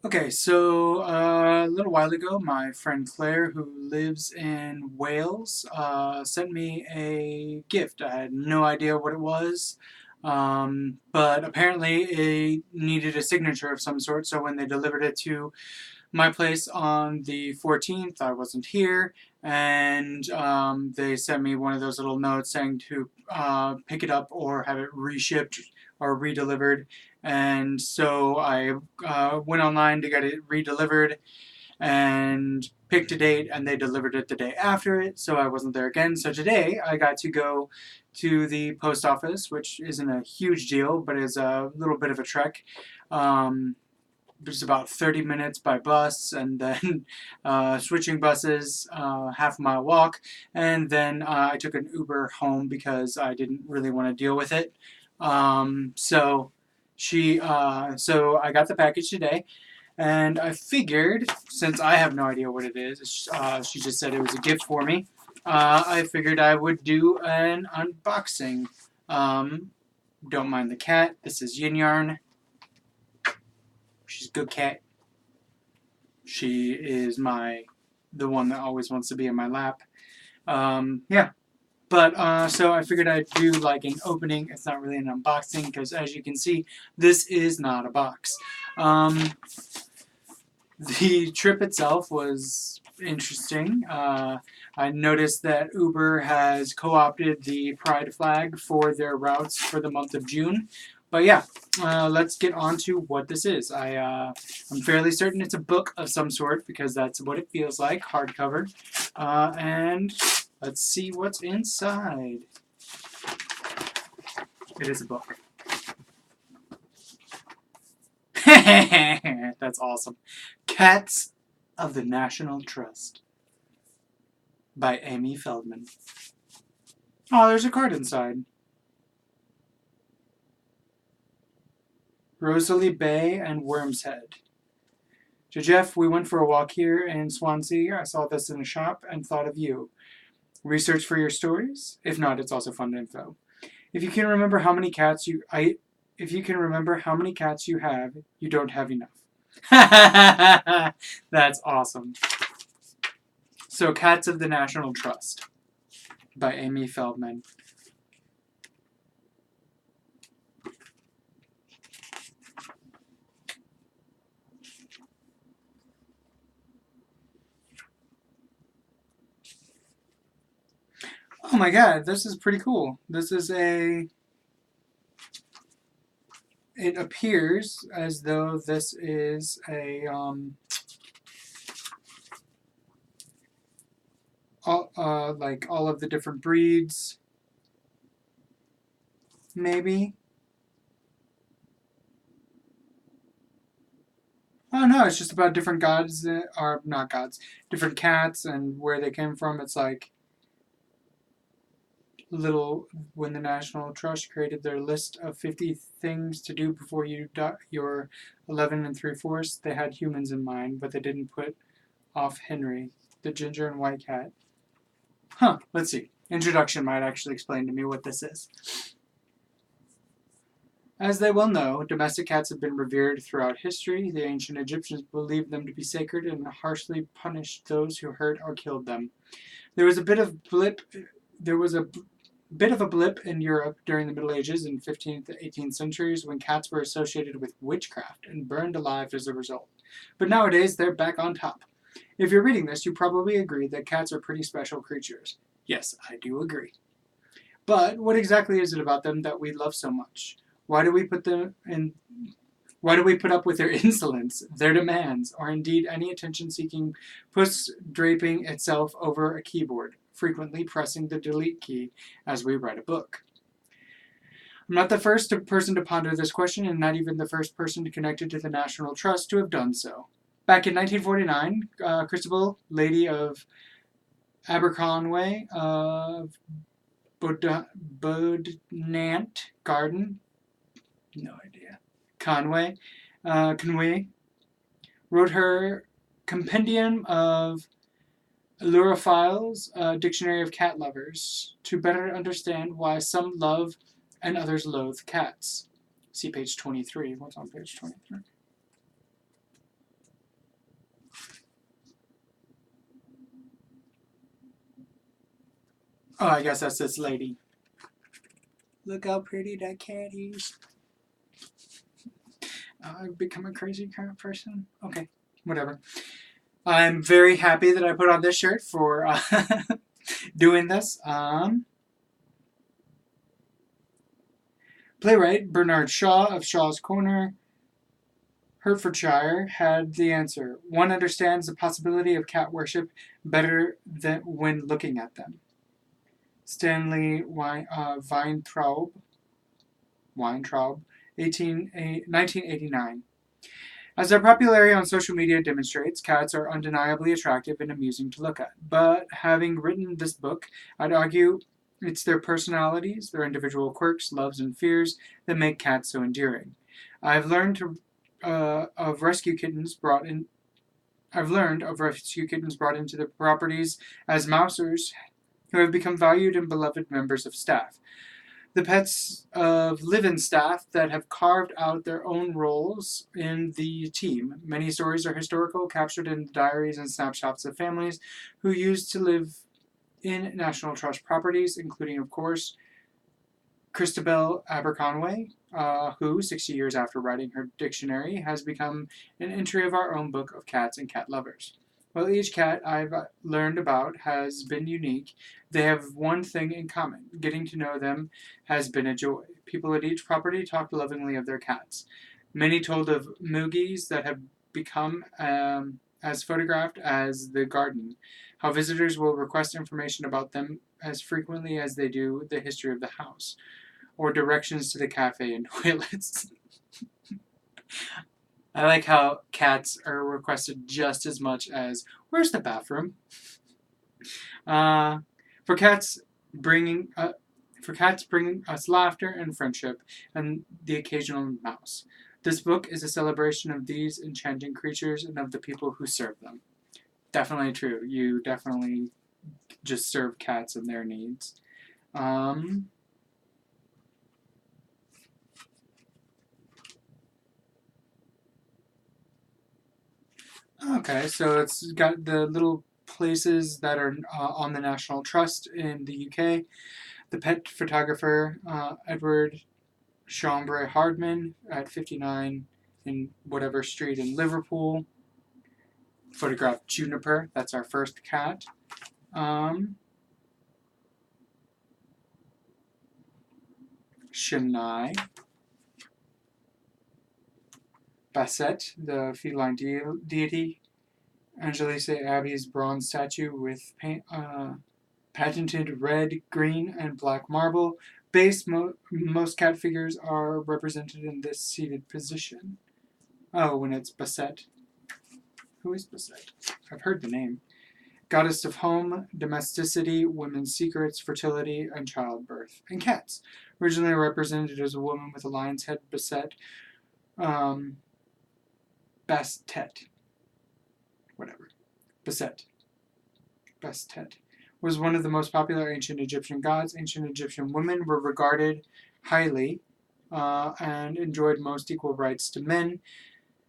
Okay, so a little while ago, my friend Claire, who lives in Wales, sent me a gift. I had no idea what it was, but apparently it needed a signature of some sort, so when they delivered it to my place on the 14th, I wasn't here, and they sent me one of those little notes saying to pick it up or have it reshipped or redelivered. And so I went online to get it redelivered and picked a date, and they delivered it the day after it, so I wasn't there again. So today I got to go to the post office, which isn't a huge deal, but is a little bit of a trek. Um, it's about 30 minutes by bus, and then switching buses, half-mile walk, and then I took an Uber home because I didn't really want to deal with it. So I got the package today, and I figured, since I have no idea what it is, she just said it was a gift for me. I figured I would do an unboxing. Um, don't mind the cat. This is Yinyarn. She's a good cat. She is the one that always wants to be in my lap. Yeah. But, so I figured I'd do like an opening. It's not really an unboxing because, as you can see, this is not a box. The trip itself was interesting. I noticed that Uber has co-opted the pride flag for their routes for the month of June. But yeah, let's get on to what this is. I'm fairly certain it's a book of some sort because that's what it feels like, hardcover. And let's see what's inside. It is a book. That's awesome. Cats of the National Trust by Amy Feldman. Oh, there's a card inside. Rosalie Bay and Worm's Head. To Jeff, we went for a walk here in Swansea. I saw this in a shop and thought of you. Research for your stories? If not, it's also fun info. If you can remember how many cats you have, you don't have enough. That's awesome. So, Cats of the National Trust by Amy Feldman. Oh my god, this is pretty cool. It appears as though this is like all of the different breeds, maybe. Oh no, it's just about different gods, or not gods, different cats and where they came from. It's like when the National Trust created their list of 50 things to do before you your 11 and 3/4, they had humans in mind, but they didn't put off Henry, the ginger and white cat. Huh, let's see. Introduction might actually explain to me what this is. As they well know, domestic cats have been revered throughout history. The ancient Egyptians believed them to be sacred and harshly punished those who hurt or killed them. There was a bit of a blip in Europe during the Middle Ages in 15th to 18th centuries when cats were associated with witchcraft and burned alive as a result. But nowadays, they're back on top. If you're reading this, you probably agree that cats are pretty special creatures. Yes, I do agree. But what exactly is it about them that we love so much? Why do we put up with their insolence, their demands, or indeed any attention-seeking puss draping itself over a keyboard, frequently pressing the delete key as we write a book? I'm not the first person to ponder this question, and not even the first person connected to the National Trust to have done so. Back in 1949, Christabel, Lady of Aberconway of Bodnant Garden, no idea, Conway, wrote her Compendium of Lurophiles, a dictionary of cat lovers, to better understand why some love and others loathe cats. See page 23. What's on page 23? Oh, I guess that's this lady. Look how pretty that cat is. I've become a crazy current person. Okay, whatever. I'm very happy that I put on this shirt for doing this. Playwright Bernard Shaw of Shaw's Corner, Hertfordshire, had the answer. One understands the possibility of cat worship better than when looking at them. Stanley Weintraub, 1989. As their popularity on social media demonstrates, cats are undeniably attractive and amusing to look at. But having written this book, I'd argue it's their personalities, their individual quirks, loves, and fears that make cats so endearing. I've learned to, of rescue kittens brought in. I've learned of rescue kittens brought into the properties as mousers who have become valued and beloved members of staff. The pets of live-in staff that have carved out their own roles in the team. Many stories are historical, captured in diaries and snapshots of families who used to live in National Trust properties, including, of course, Christabel Aberconway, who, 60 years after writing her dictionary, has become an entry of our own book of cats and cat lovers. While each cat I've learned about has been unique, they have one thing in common. Getting to know them has been a joy. People at each property talked lovingly of their cats. Many told of Moogies that have become as photographed as the garden, how visitors will request information about them as frequently as they do the history of the house or directions to the cafe and toilets. I like how cats are requested just as much as where's the bathroom. Uh, for cats bringing us laughter and friendship, and the occasional mouse. This book is a celebration of these enchanting creatures and of the people who serve them. Definitely true. You definitely just serve cats and their needs. Um, Okay, so it's got the little places that are on the National Trust in the UK. The pet photographer Edward Chambre Hardman at 59 in whatever street in Liverpool photographed Juniper. That's our first cat. Um, Shania Bassett, the feline deity. Angelisa Abbey's bronze statue with patented red, green, and black marble. Most cat figures are represented in this seated position. Oh, when it's Basset. Who is Basset? I've heard the name. Goddess of home, domesticity, women's secrets, fertility, and childbirth. And cats. Originally represented as a woman with a lion's head, Basset. Um, Bastet. Whatever. Basset. Bastet was one of the most popular ancient Egyptian gods. Ancient Egyptian women were regarded highly and enjoyed most equal rights to men.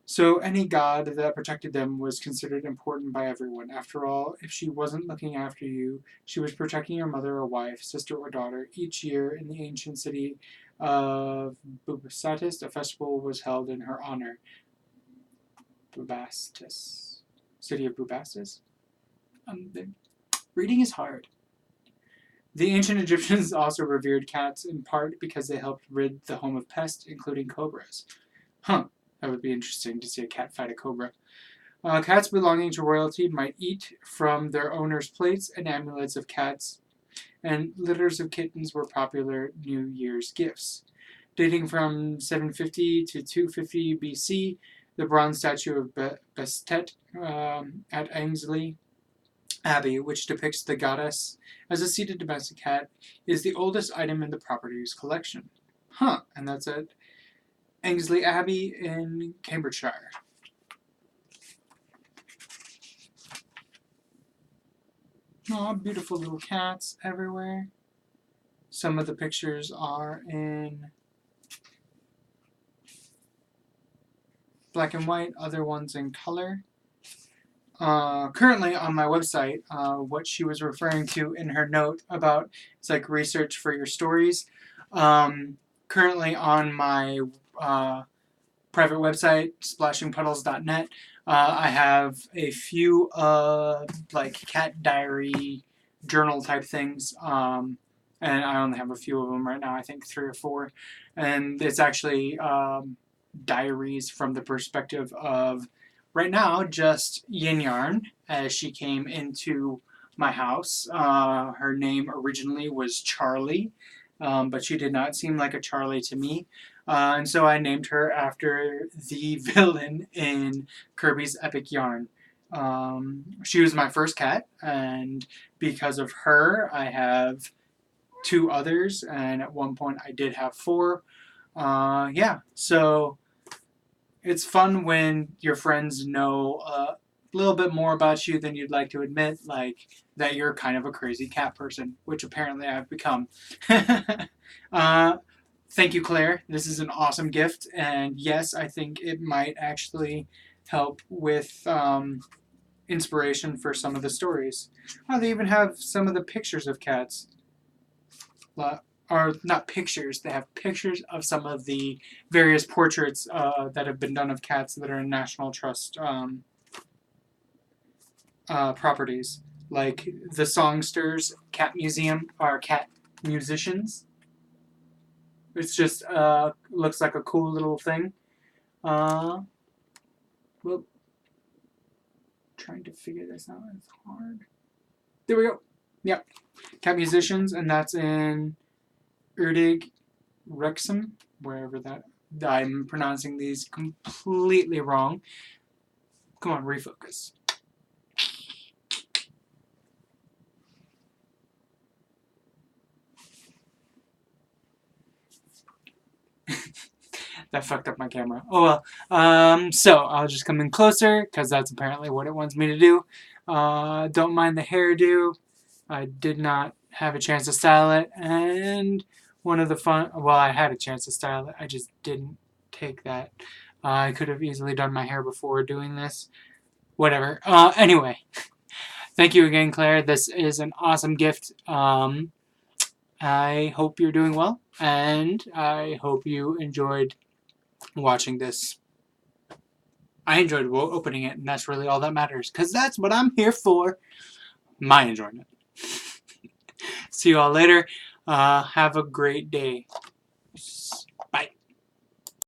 So any god that protected them was considered important by everyone. After all, if she wasn't looking after you, she was protecting your mother or wife, sister or daughter. Each year in the ancient city of Bubastis, a festival was held in her honor. Bubastis. City of Bubastis? The reading is hard. The ancient Egyptians also revered cats in part because they helped rid the home of pests, including cobras. Huh, that would be interesting to see a cat fight a cobra. Cats belonging to royalty might eat from their owners' plates and amulets of cats, and litters of kittens were popular New Year's gifts. Dating from 750 to 250 BC, the bronze statue of Bastet at Ainsley Abbey, which depicts the goddess as a seated domestic cat, is the oldest item in the property's collection. Huh, and that's at Ainsley Abbey in Cambridgeshire. Aw, beautiful little cats everywhere. Some of the pictures are in black and white, other ones in color. currently on my website, what she was referring to in her note about it's like research for your stories. Currently on my private website, splashingpuddles.net, I have a few like cat diary journal type things. And I only have a few of them right now, I think 3 or 4. And it's actually diaries from the perspective of, right now, just Yinyarn, as she came into my house. Her name originally was Charlie, but she did not seem like a Charlie to me. And so I named her after the villain in Kirby's Epic Yarn. She was my first cat, and because of her, I have 2 others, and at one point I did have 4. Yeah, so it's fun when your friends know a little bit more about you than you'd like to admit, like that you're kind of a crazy cat person, which apparently I've become. uh, Thank you, Claire. This is an awesome gift, and yes, I think it might actually help with inspiration for some of the stories. Oh, they even have some of the pictures of cats. Or not pictures, they have pictures of some of the various portraits that have been done of cats that are in National Trust properties. Like the Songsters Cat Museum, or Cat Musicians. It's just looks like a cool little thing. Well, trying to figure this out is hard. There we go. Yep, Cat Musicians, and that's in Erdig, Wrexham, wherever that. I'm pronouncing these completely wrong. Come on, refocus. That fucked up my camera. Oh well. So I'll just come in closer because that's apparently what it wants me to do. Don't mind the hairdo. I did not have a chance to style it, and one of the fun. Well, I had a chance to style it. I just didn't take that. I could have easily done my hair before doing this. Whatever. Anyway, thank you again, Claire. This is an awesome gift. I hope you're doing well, and I hope you enjoyed watching this. I enjoyed opening it, and that's really all that matters, because that's what I'm here for. My enjoyment. See you all later. Have a great day.